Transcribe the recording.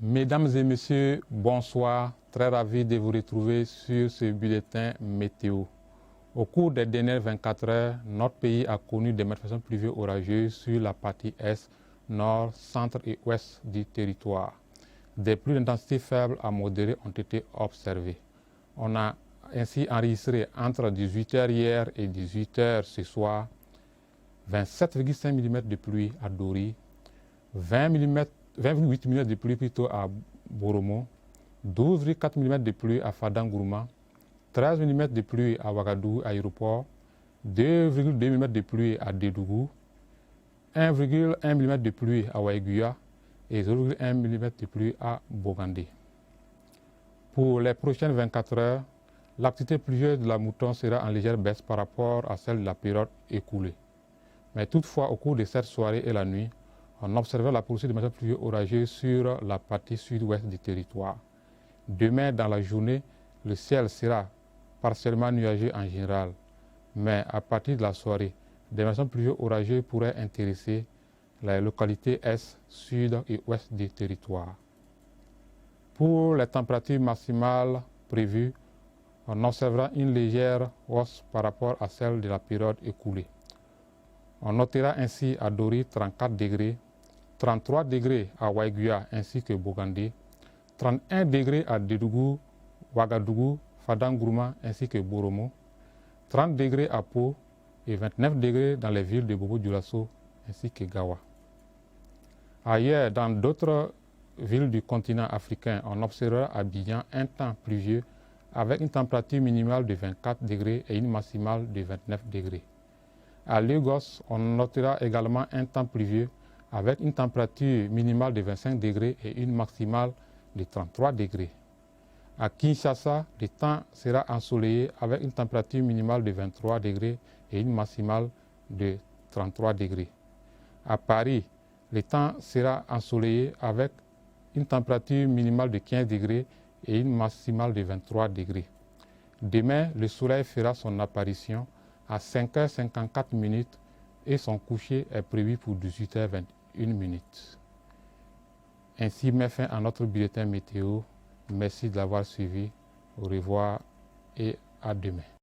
Mesdames et messieurs, bonsoir. Très ravi de vous retrouver sur ce bulletin météo. Au cours des dernières 24 heures, notre pays a connu des manifestations pluvieuses orageuses sur la partie est, nord, centre et ouest du territoire. Des pluies d'intensité faible à modérée ont été observées. On a ainsi enregistré entre 18h hier et 18h ce soir 27,5 mm de pluie à Dori, 28 mm de pluie plutôt à Boromo, 12,4 mm de pluie à Fadanguruma, 13 mm de pluie à Ouagadougou aéroport, 2,2 mm de pluie à Dédougou, 1,1 mm de pluie à Waiguya et 0,1 mm de pluie à Bogandé. Pour les prochaines 24 heures, l'activité pluvieuse de la Mouton sera en légère baisse par rapport à celle de la période écoulée. Mais toutefois, au cours de cette soirée et la nuit, on observera la poursuite de manifestations pluvieuses orageuses sur la partie sud-ouest du territoire. Demain, dans la journée, le ciel sera partiellement nuageux en général, mais à partir de la soirée, des manifestations pluvieuses orageuses pourraient intéresser les localités est, sud et ouest du territoire. Pour les températures maximales prévues, on observera une légère hausse par rapport à celle de la période écoulée. On notera ainsi à Dori 34 degrés, 33 degrés à Waiguya ainsi que Bogandé, 31 degrés à Dédougou, Ouagadougou, Fadanguruma ainsi que Boromo, 30 degrés à Pau et 29 degrés dans les villes de Bobo-Dioulasso ainsi que Gawa. Ailleurs, dans d'autres villes du continent africain, on observera à Abidjan un temps pluvieux avec une température minimale de 24 degrés et une maximale de 29 degrés. À Lagos, on notera également un temps pluvieux avec une température minimale de 25 degrés et une maximale de 33 degrés. À Kinshasa, le temps sera ensoleillé avec une température minimale de 23 degrés et une maximale de 33 degrés. À Paris, le temps sera ensoleillé avec une température minimale de 15 degrés et une maximale de 23 degrés. Demain, le soleil fera son apparition à 5h54 et son coucher est prévu pour 18h21. Ainsi met fin à notre bulletin météo. Merci de l'avoir suivi. Au revoir et à demain.